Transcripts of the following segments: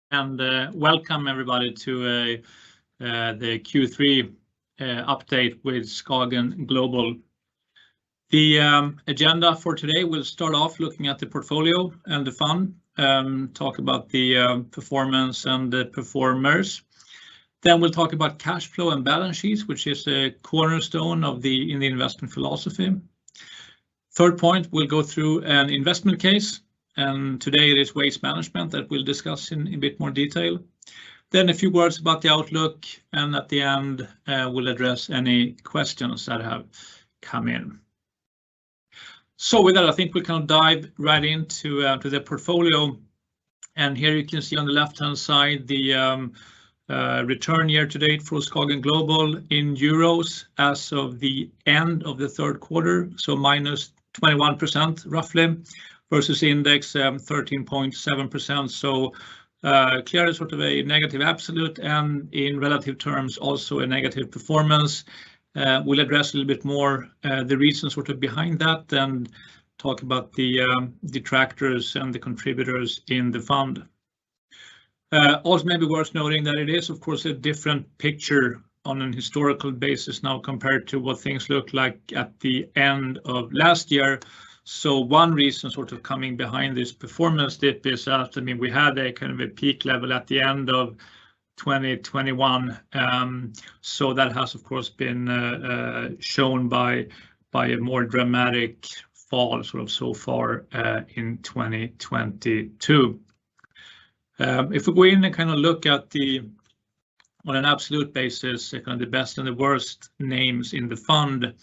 And welcome everybody to the Q3 update with SKAGEN Global. The agenda for today will start off looking at the portfolio and the fund, talk about the performance and the performers. Then we'll talk about cash flow and balance sheets, which is a cornerstone in the investment philosophy. Third point, we'll go through an investment case. And today it is waste management that we'll discuss in a bit more detail. Then a few words about the outlook, and at the end we'll address any questions that have come in. So with that, I think we can dive right into to the portfolio. And here you can see on the left-hand side the return year to date for SKAGEN Global in euros as of the end of the third quarter, so minus 21% roughly. Versus index 13.7%, so clearly sort of a negative absolute, and in relative terms also a negative performance. We'll address a little bit more the reasons sort of behind that, and talk about the detractors and the contributors in the fund. Also maybe worth noting that it is of course a different picture on an historical basis now compared to what things looked like at the end of last year. So one reason sort of coming behind this performance dip is that, we had a kind of a peak level at the end of 2021. So that has of course been shown by a more dramatic fall sort of so far in 2022. If we go in and kind of look at on an absolute basis, kind of the best and the worst names in the fund,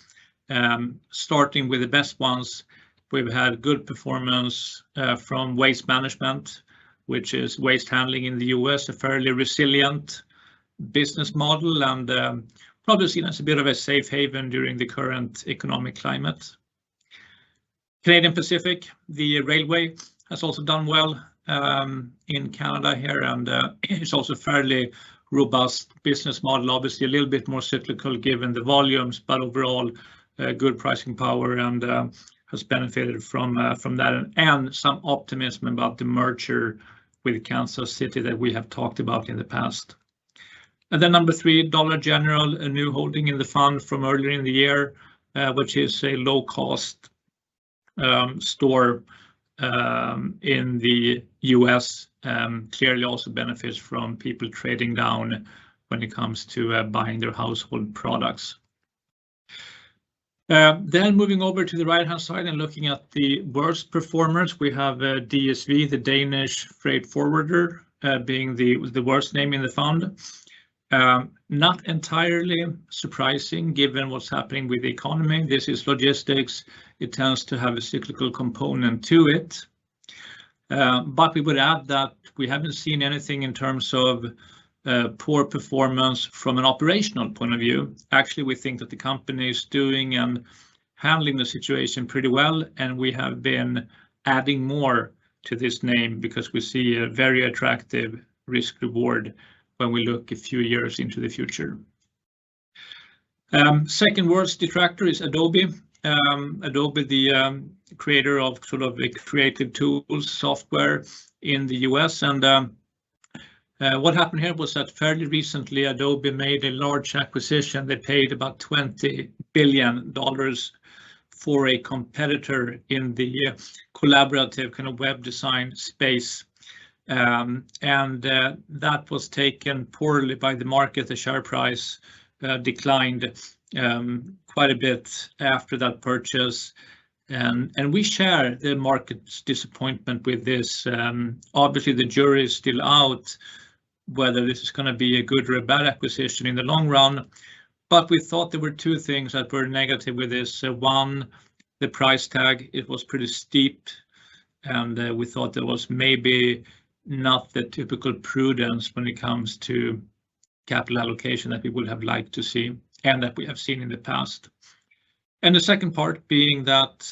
starting with the best ones. We've had good performance from waste management, which is waste handling in the US, a fairly resilient business model, and probably seen as a bit of a safe haven during the current economic climate. Canadian Pacific, the railway, has also done well in Canada here, and it's also fairly robust business model, obviously a little bit more cyclical given the volumes, but overall good pricing power, and has benefited from that, and some optimism about the merger with Kansas City that we have talked about in the past. And then number 3, Dollar General, a new holding in the fund from earlier in the year, which is a low-cost store in the US, clearly also benefits from people trading down when it comes to buying their household products. Then moving over to the right-hand side and looking at the worst performers, we have DSV, the Danish freight forwarder, being the worst name in the fund. Not entirely surprising given what's happening with the economy. This is logistics. It tends to have a cyclical component to it. But we would add that we haven't seen anything in terms of poor performance from an operational point of view. Actually, we think that the company is doing and handling the situation pretty well, and we have been adding more to this name because we see a very attractive risk reward when we look a few years into the future. Second worst detractor is Adobe. Adobe, the creator of sort of a creative tools software in the US, and what happened here was that fairly recently Adobe made a large acquisition. They paid about $20 billion for a competitor in the collaborative kind of web design space. And that was taken poorly by the market. The share price declined quite a bit after that purchase. And we share the market's disappointment with this. Obviously, the jury is still out whether this is going to be a good or a bad acquisition in the long run. But we thought there were two things that were negative with this. One, the price tag, it was pretty steep, and we thought there was maybe not the typical prudence when it comes to capital allocation that we would have liked to see and that we have seen in the past. And the second part being that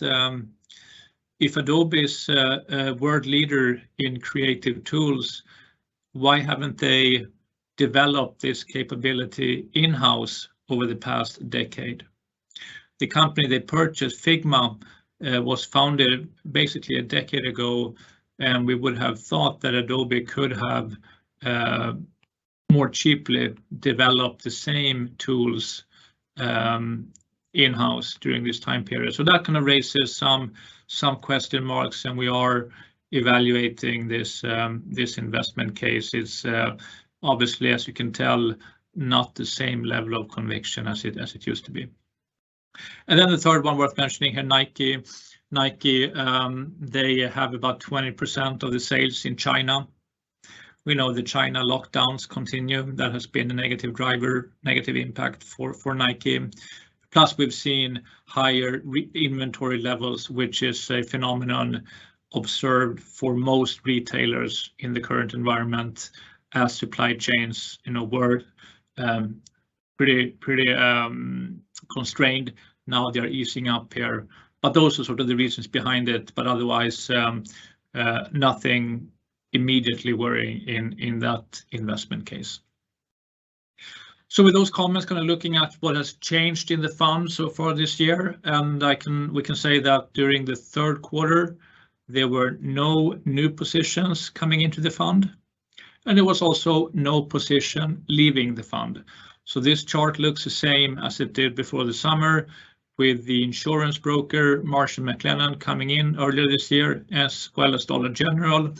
if Adobe is a world leader in creative tools, why haven't they developed this capability in-house over the past decade? The company they purchased, Figma, was founded basically a decade ago, and we would have thought that Adobe could have more cheaply develop the same tools in-house during this time period. So that kind of raises some question marks, and we are evaluating this investment case. It's obviously, as you can tell, not the same level of conviction as it used to be. And then the third one worth mentioning here, Nike. Nike, they have about 20% of the sales in China. We know the China lockdowns continue. That has been a negative driver, negative impact for Nike. Plus, we've seen higher inventory levels, which is a phenomenon observed for most retailers in the current environment, as supply chains, were pretty constrained. Now they're easing up here, but those are sort of the reasons behind it. But otherwise, nothing immediately worrying in that investment case. So with those comments, kind of looking at what has changed in the fund so far this year, and we can say that during the third quarter, there were no new positions coming into the fund, and there was also no position leaving the fund. So this chart looks the same as it did before the summer, with the insurance broker Marsh & McLennan coming in earlier this year, as well as Dollar General.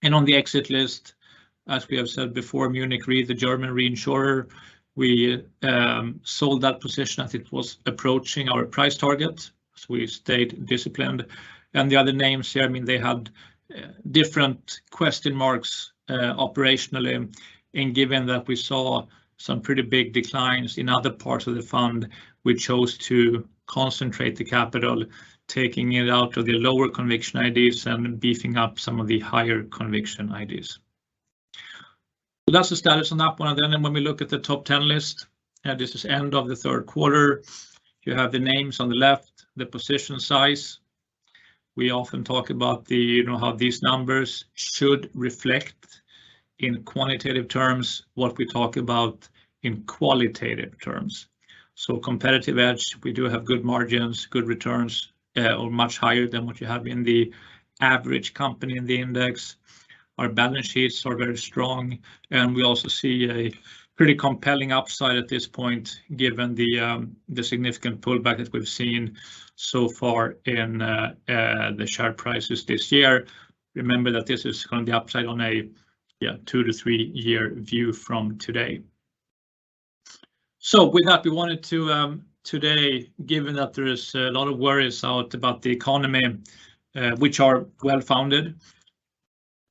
And on the exit list, as we have said before, Munich Re, the German reinsurer, we sold that position as it was approaching our price target. So we stayed disciplined. And the other names here, I mean, they had different question marks operationally. And given that we saw some pretty big declines in other parts of the fund, we chose to concentrate the capital, taking it out of the lower conviction IDs and beefing up some of the higher conviction IDs. So that's the status on that one. And then when we look at the top 10 list, this is end of the third quarter. You have the names on the left, the position size. We often talk about how these numbers should reflect in quantitative terms what we talk about in qualitative terms. So competitive edge, we do have good margins, good returns, or much higher than what you have in the average company in the index. Our balance sheets are very strong, and we also see a pretty compelling upside at this point, given the significant pullback that we've seen so far in the share prices this year. Remember that this is kind of the upside on a 2 to 3 year view from today. So with that, we wanted to today, given that there is a lot of worries out about the economy, which are well-founded,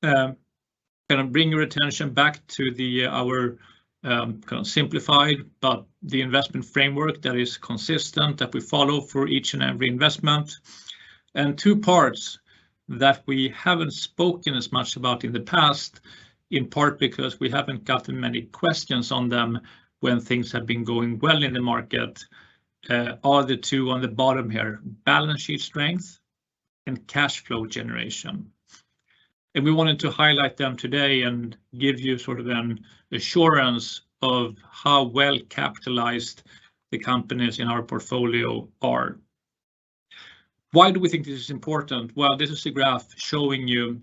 kind of bring your attention back to our kind of simplified, but the investment framework that is consistent, that we follow for each and every investment. And two parts that we haven't spoken as much about in the past, in part because we haven't gotten many questions on them when things have been going well in the market, are the two on the bottom here: balance sheet strength and cash flow generation. And we wanted to highlight them today and give you sort of an assurance of how well capitalized the companies in our portfolio are. Why do we think this is important? Well, this is a graph showing you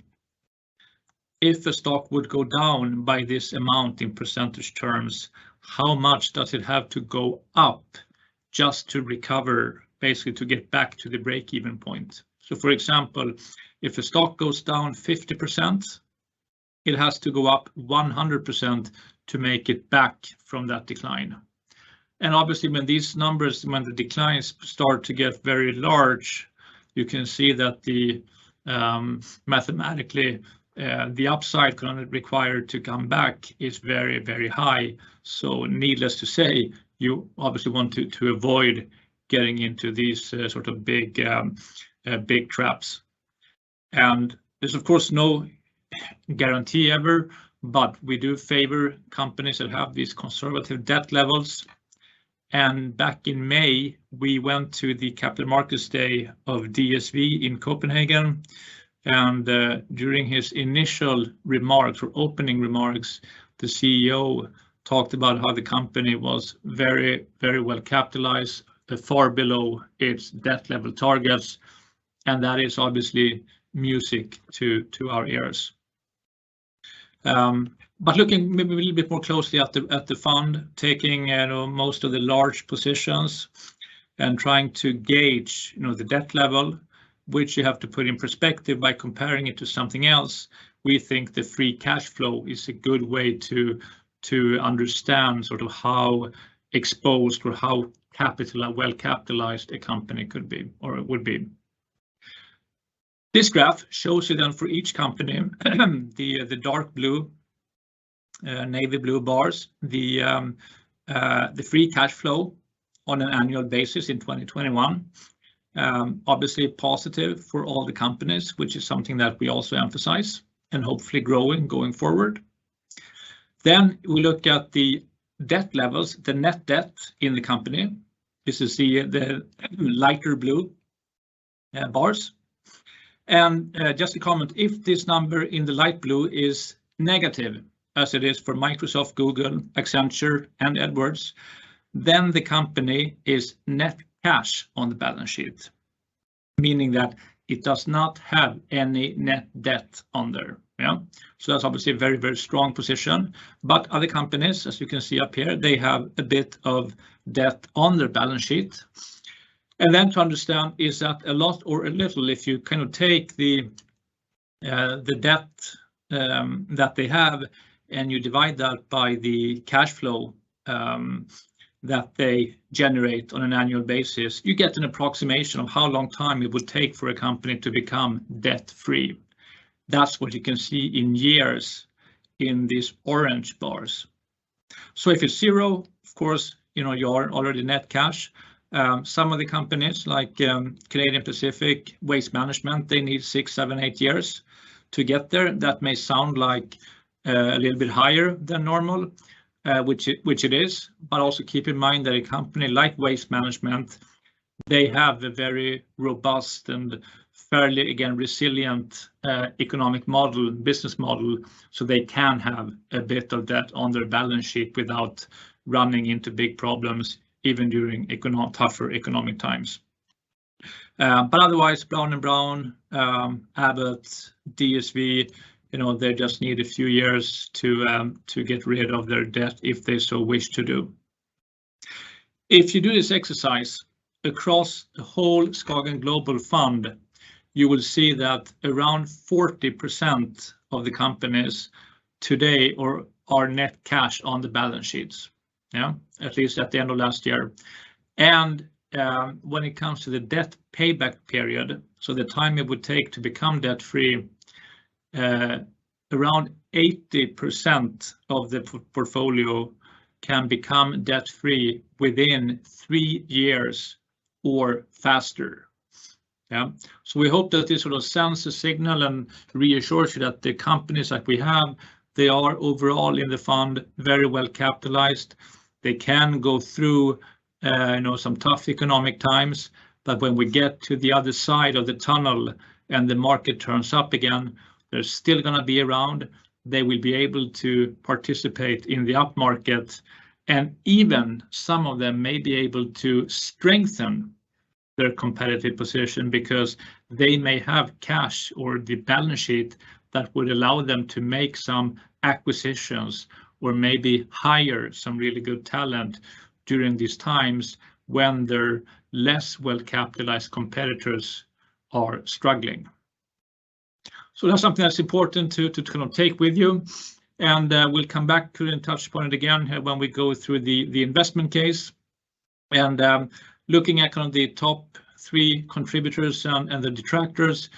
if a stock would go down by this amount in percentage terms, how much does it have to go up just to recover, basically to get back to the break-even point. So for example, if a stock goes down 50%, it has to go up 100% to make it back from that decline. And obviously when these numbers, when the declines start to get very large, you can see that the mathematically the upside kind of required to come back is very, very high. So needless to say, you obviously want to avoid getting into these sort of big traps. And there's of course no guarantee ever, but we do favor companies that have these conservative debt levels. And back in May, we went to the Capital Markets Day of DSV in Copenhagen. And during his initial remarks or opening remarks, the CEO talked about how the company was very, very well capitalized, far below its debt level targets. And that is obviously music to our ears. But looking maybe a little bit more closely at the fund, taking most of the large positions and trying to gauge the debt level, which you have to put in perspective by comparing it to something else. We think the free cash flow is a good way to understand sort of how exposed or how well capitalized a company could be or would be. This graph shows you then for each company the dark blue, navy blue bars, the free cash flow on an annual basis in 2021. Obviously positive for all the companies, which is something that we also emphasize and hopefully growing going forward. Then we look at the debt levels, the net debt in the company. This is the lighter blue bars. And just a comment, if this number in the light blue is negative, as it is for Microsoft, Google, Accenture, and Edwards, then the company is net cash on the balance sheet, meaning that it does not have any net debt on there. Yeah, so that's obviously a very, very strong position. But other companies, as you can see up here, they have a bit of debt on their balance sheet. And then to understand, is that a lot or a little? If you kind of take the debt that they have and you divide that by the cash flow that they generate on an annual basis, you get an approximation of how long time it would take for a company to become debt-free. That's what you can see in years in these orange bars. So if it's zero, of course, you're already net cash. Some of the companies like Canadian Pacific Waste Management, they need 6, 7, 8 years to get there. That may sound like a little bit higher than normal, which it is, but also keep in mind that a company like Waste Management, they have a very robust and fairly, again, resilient economic model, business model, so they can have a bit of debt on their balance sheet without running into big problems, even during tougher economic times. But otherwise, Brown & Brown, Abbott, DSV, they just need a few years to get rid of their debt if they so wish to do. If you do this exercise across the whole SKAGEN Global Fund, you will see that around 40% of the companies today are net cash on the balance sheets. Yeah, at least at the end of last year. And when it comes to the debt payback period, so the time it would take to become debt-free, around 80% of the portfolio can become debt-free within 3 years or faster. Yeah, so we hope that this sort of sends a signal and reassures you that the companies that we have, they are overall in the fund very well capitalized. They can go through some tough economic times, but when we get to the other side of the tunnel and the market turns up again, they're still going to be around. They will be able to participate in the up market, and even some of them may be able to strengthen their competitive position because they may have cash or the balance sheet that would allow them to make some acquisitions or maybe hire some really good talent during these times when their less well-capitalized competitors are struggling. So that's something that's important to kind of take with you. And we'll come back to and touch upon it again when we go through the investment case. And looking at kind of the top 3 contributors and the detractors.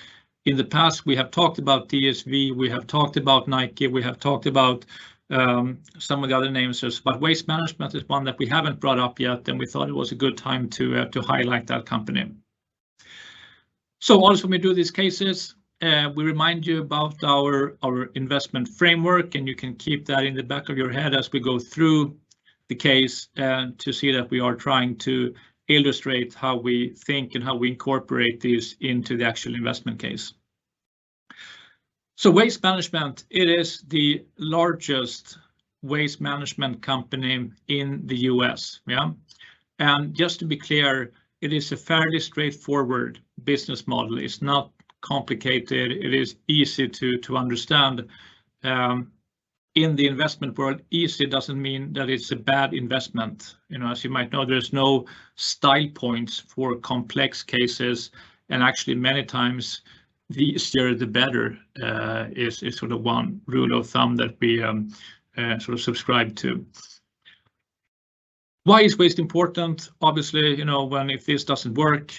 In the past, we have talked about DSV, we have talked about Nike, we have talked about some of the other names, but Waste Management is one that we haven't brought up yet, and we thought it was a good time to highlight that company. So also when we do these cases, we remind you about our investment framework, and you can keep that in the back of your head as we go through the case to see that we are trying to illustrate how we think and how we incorporate these into the actual investment case. So Waste Management, it is the largest waste management company in the US. Yeah, and just to be clear, it is a fairly straightforward business model. It's not complicated. It is easy to understand. in the investment world, easy doesn't mean that it's a bad investment. As you might know, there's no style points for complex cases, and actually many times the easier the better is sort of one rule of thumb that we sort of subscribe to. Why is waste important? Obviously, if this doesn't work,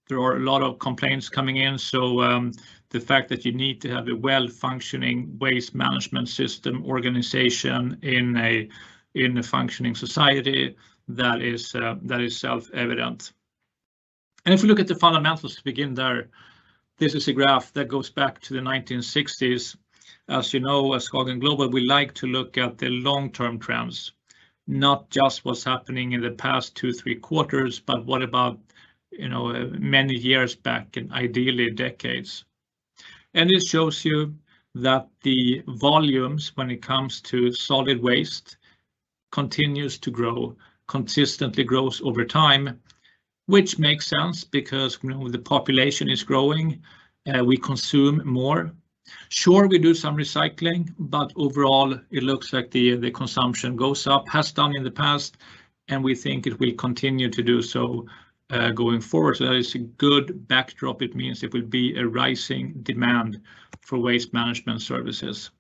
there are a lot of complaints coming in. So the fact that you need to have a well-functioning waste management system organization in a functioning society, that is self-evident. And if we look at the fundamentals to begin there, this is a graph that goes back to the 1960s. As you know, as SKAGEN Global, we like to look at the long-term trends, not just what's happening in the past 2-3 quarters, but what about many years back, and ideally decades. And it shows you that the volumes when it comes to solid waste continues to grow, consistently grows over time, which makes sense because the population is growing, we consume more. Sure, we do some recycling, but overall it looks like the consumption goes up, has done in the past, and we think it will continue to do so going forward. So that is a good backdrop. It means it will be a rising demand for waste management services.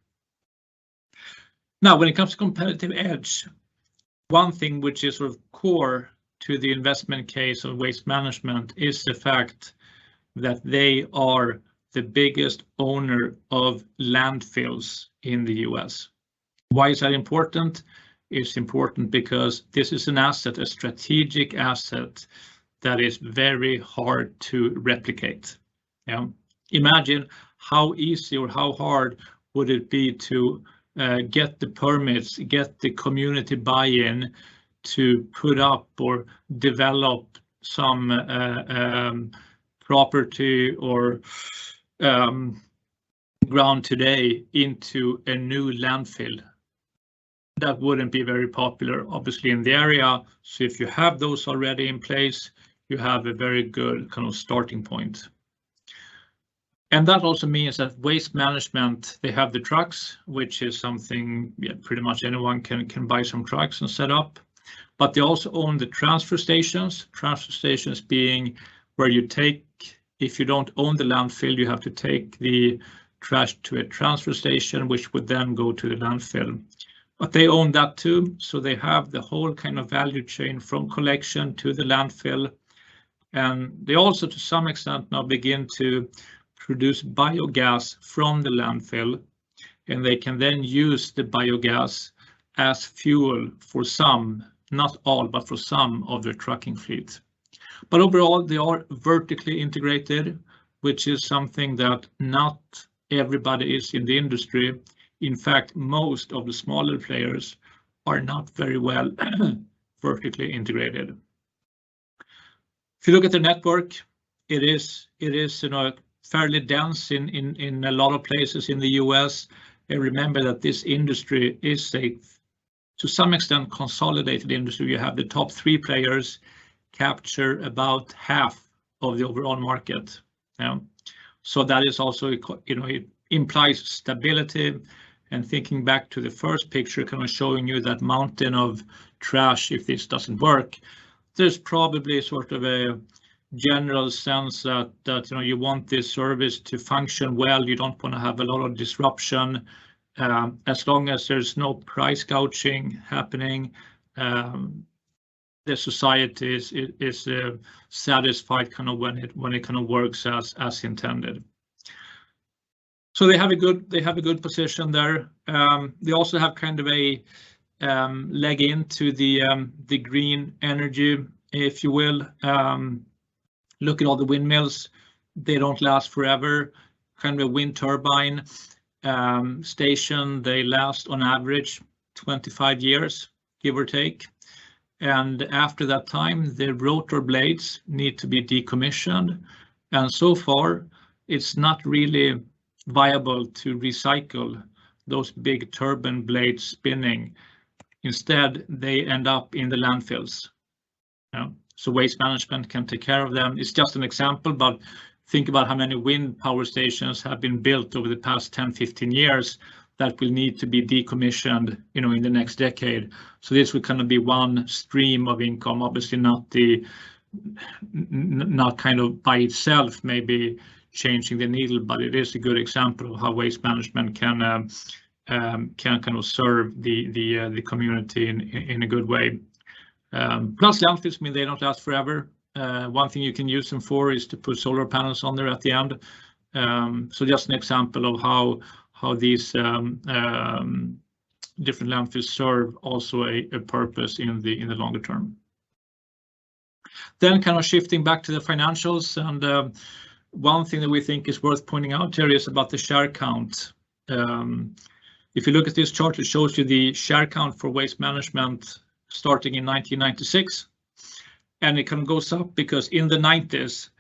Now, when it comes to competitive edge, one thing which is sort of core to the investment case of waste management is the fact that they are the biggest owner of landfills in the US. Why is that important? It's important because this is an asset, a strategic asset that is very hard to replicate. Imagine how easy or how hard would it be to get the permits, get the community buy-in to put up or develop some property or ground today into a new landfill. That wouldn't be very popular, obviously, in the area. So if you have those already in place, you have a very good kind of starting point. And that also means that waste management, they have the trucks, which is something pretty much anyone can buy some trucks and set up. But they also own the transfer stations being where you take, if you don't own the landfill, you have to take the trash to a transfer station, which would then go to the landfill. But they own that too, so they have the whole kind of value chain from collection to the landfill. And they also, to some extent, now begin to produce biogas from the landfill, and they can then use the biogas as fuel for some, not all, but for some of their trucking fleet. But overall, they are vertically integrated, which is something that not everybody is in the industry. In fact, most of the smaller players are not very well vertically integrated. If you look at the network, it is fairly dense in a lot of places in the US. And remember that this industry is to some extent consolidated industry. You have the top 3 players capture about half of the overall market. So that is also, it implies stability. And thinking back to the first picture, kind of showing you that mountain of trash, if this doesn't work, there's probably sort of a general sense that you want this service to function well. You don't want to have a lot of disruption. As long as there's no price gouging happening, the society is satisfied kind of when it kind of works as intended. So they have a good position there. They also have kind of a leg into the green energy, if you will. Look at all the windmills; they don't last forever. Kind of a wind turbine station, they last on average 25 years, give or take. And after that time, the rotor blades need to be decommissioned. And so far, it's not really viable to recycle those big turbine blades spinning. Instead, they end up in the landfills. So waste management can take care of them. It's just an example, but think about how many wind power stations have been built over the past 10-15 years. that will need to be decommissioned, in the next decade. So this will kind of be one stream of income, obviously not kind of by itself maybe changing the needle, but it is a good example of how waste management can kind of serve the community in a good way. Plus landfills, they don't last forever. One thing you can use them for is to put solar panels on there at the end. So just an example of how these different landfills serve also a purpose in the longer term. Then kind of shifting back to the financials, and one thing that we think is worth pointing out here is about the share count. If you look at this chart, it shows you the share count for waste management starting in 1996, and it kind of goes up because in the 90s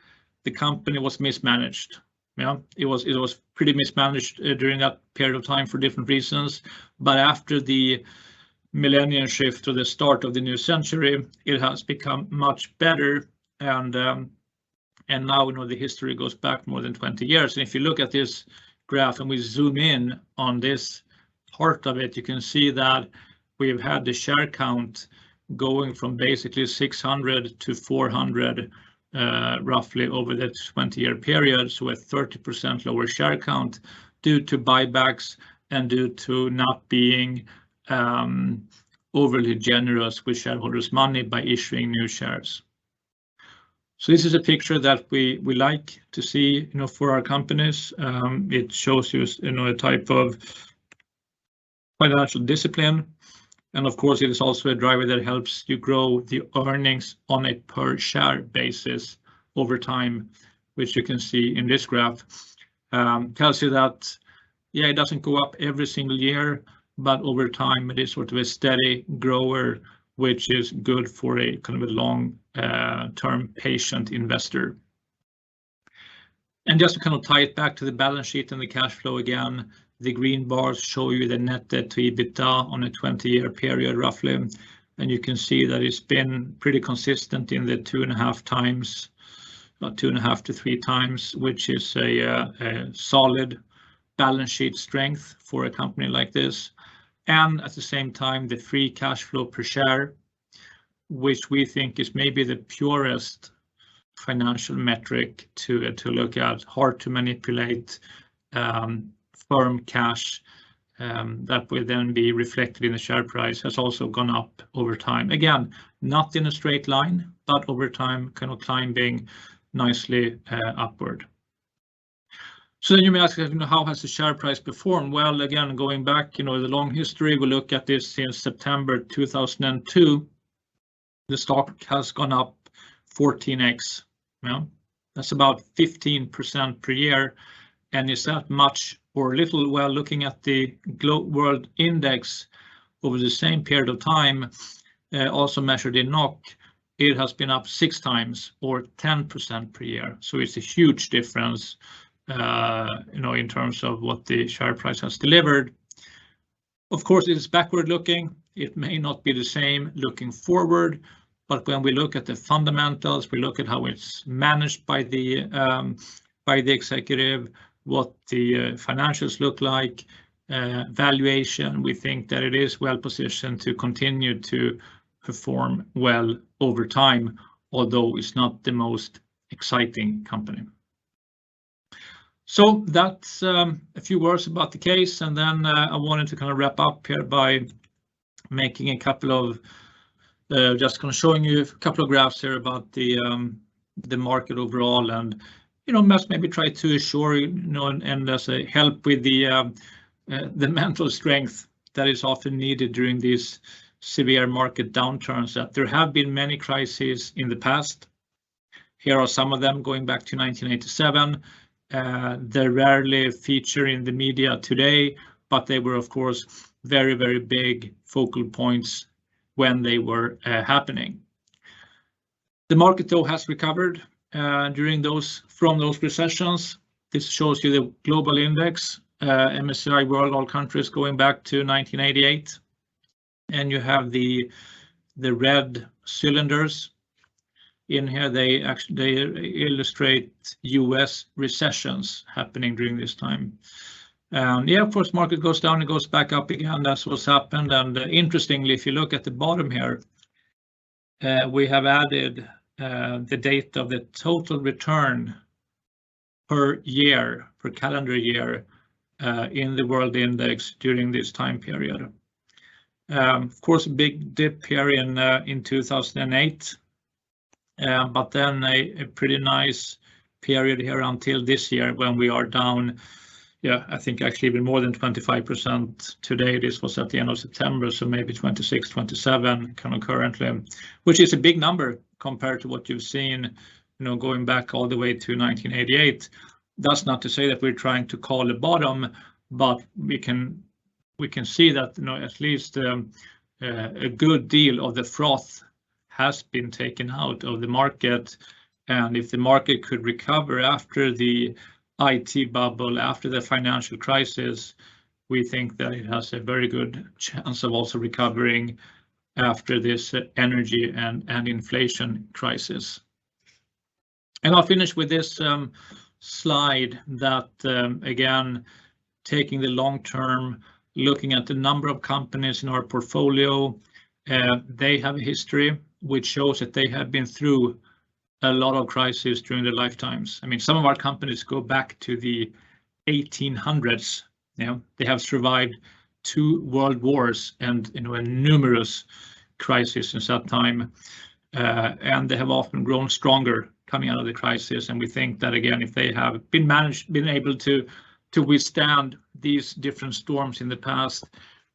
the company was mismanaged. Yeah, it was pretty mismanaged during that period of time for different reasons. But after the millennium shift or the start of the new century, it has become much better. And now the history goes back more than 20 years. And if you look at this graph and we zoom in on this part of it, you can see that we've had the share count going from basically 600 to 400 roughly over the 20-year period, so a 30% lower share count due to buybacks and due to not being overly generous with shareholders' money by issuing new shares. So this is a picture that we like to see, for our companies. It shows you, a type of financial discipline. And of course, it is also a driver that helps you grow the earnings on a per share basis over time, which you can see in this graph. Tells you that, it doesn't go up every single year, but over time it is sort of a steady grower, which is good for a kind of a long-term patient investor. And just to kind of tie it back to the balance sheet and the cash flow again, the green bars show you the net debt to EBITDA on a 20-year period roughly, and you can see that it's been pretty consistent in the 2.5 times, about 2.5 to 3 times, which is a solid balance sheet strength for a company like this. And at the same time, the free cash flow per share, which we think is maybe the purest financial metric to look at, hard to manipulate, firm cash that will then be reflected in the share price, has also gone up over time. Again, not in a straight line, but over time kind of climbing nicely upward. So then you may ask, how has the share price performed? Well, again, going back, the long history, we look at this since September 2002, the stock has gone up 14x. That's about 15% per year. And is that much or little? Well, looking at the world index over the same period of time, also measured in NOK, it has been up 6 times or 10% per year. So it's a huge difference, in terms of what the share price has delivered. Of course, it is backward looking. It may not be the same looking forward, but when we look at the fundamentals, we look at how it's managed by the executive, what the financials look like, valuation, we think that it is well positioned to continue to perform well over time, although it's not the most exciting company. So that's a few words about the case, and then I wanted to kind of wrap up here by making a couple of just kind of showing you a couple of graphs here about the market overall, and must maybe try to assure and as a help with the mental strength that is often needed during these severe market downturns, that there have been many crises in the past. Here are some of them going back to 1987. They rarely feature in the media today, but they were of course very, very big focal points when they were happening. The market though has recovered from those recessions. This shows you the global index, MSCI World, all countries going back to 1988, and you have the red cylinders in here. They illustrate US recessions happening during this time. Yeah, of course, market goes down and goes back up again. That's what's happened. And interestingly, if you look at the bottom here, we have added the data of the total return per year, per calendar year, in the world index during this time period. Of course, a big dip here in 2008, but then a pretty nice period here until this year when we are down. Yeah, I think actually even more than 25% today. This was at the end of September, so maybe 26, 27 kind of currently, which is a big number compared to what you've seen, going back all the way to 1988. That's not to say that we're trying to call a bottom, but we can see that at least a good deal of the froth has been taken out of the market, and if the market could recover after the IT bubble, after the financial crisis, we think that it has a very good chance of also recovering after this energy and inflation crisis. And I'll finish with this slide that, again, taking the long term, looking at the number of companies in our portfolio, they have a history which shows that they have been through a lot of crises during their lifetimes. I mean, some of our companies go back to the 1800s. They have survived 2 world wars and numerous crises since that time, and they have often grown stronger coming out of the crisis. And we think that, again, if they have been able to withstand these different storms in the past,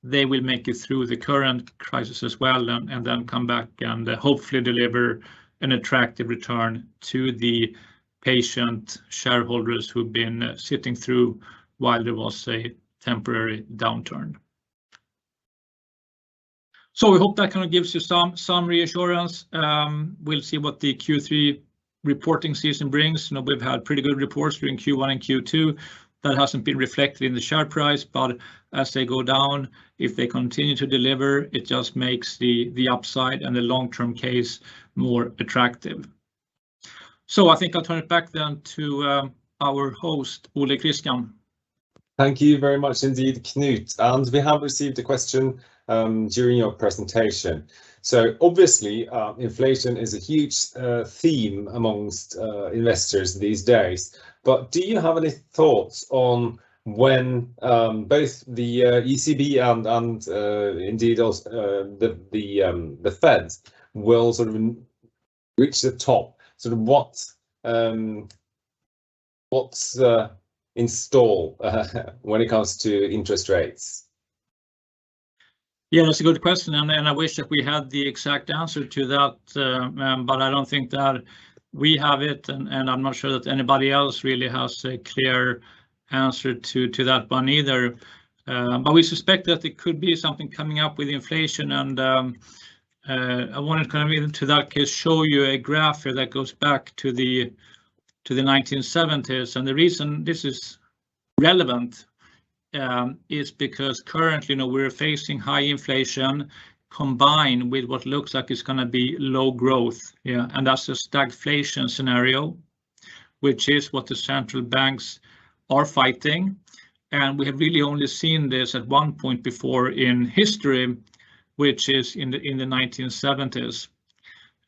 they will make it through the current crisis as well, and then come back and hopefully deliver an attractive return to the patient shareholders who've been sitting through while there was a temporary downturn. So we hope that kind of gives you some reassurance. We'll see what the Q3 reporting season brings. We've had pretty good reports during Q1 and Q2. That hasn't been reflected in the share price, but as they go down, if they continue to deliver, it just makes the upside and the long-term case more attractive. So I think I'll turn it back then to our host, Ole Christian. Thank you very much indeed, Knut. And we have received a question during your presentation. So obviously, inflation is a huge theme amongst investors these days. But do you have any thoughts on when both the ECB and indeed also the Fed will sort of reach the top? Sort of what's in store when it comes to interest rates? Yeah, that's a good question, and I wish that we had the exact answer to that, but I don't think that we have it, and I'm not sure that anybody else really has a clear answer to that one either. But we suspect that it could be something coming up with inflation, and I wanted to kind of, into that case, show you a graph here that goes back to the 1970s, and the reason this is relevant is because currently, we're facing high inflation combined with what looks like it's going to be low growth, and that's a stagflation scenario, which is what the central banks are fighting. And we have really only seen this at one point before in history, which is in the 1970s.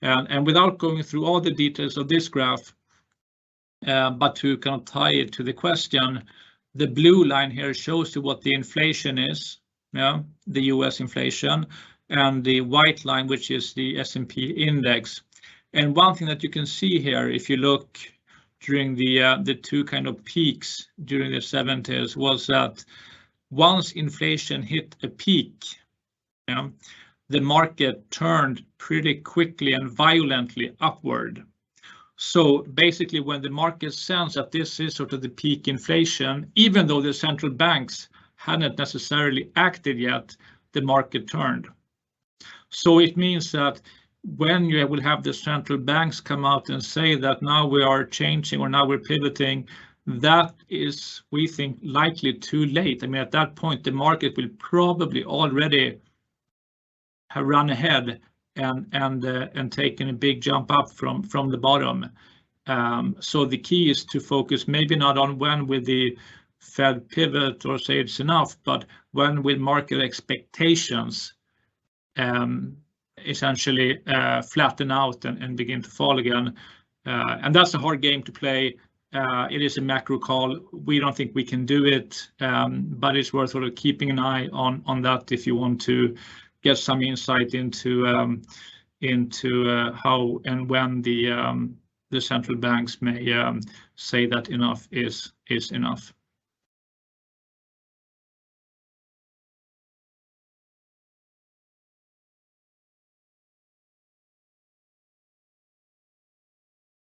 And without going through all the details of this graph, but to kind of tie it to the question, the blue line here shows you what the inflation is, the US inflation, and the white line, which is the S&P index. And one thing that you can see here, if you look during the two kind of peaks during the 70s, was that once inflation hit a peak, the market turned pretty quickly and violently upward. So basically, when the market sense that this is sort of the peak inflation, even though the central banks hadn't necessarily acted yet, the market turned. So it means that when you will have the central banks come out and say that now we are changing or now we're pivoting, that is, we think, likely too late. I mean, at that point, the market will probably already have run ahead and taken a big jump up from the bottom. So the key is to focus maybe not on when will the Fed pivot or say it's enough, but when will market expectations essentially flatten out and begin to fall again? And that's a hard game to play. It is a macro call. We don't think we can do it, but it's worth sort of keeping an eye on that if you want to get some insight into how and when the central banks may say that enough is enough.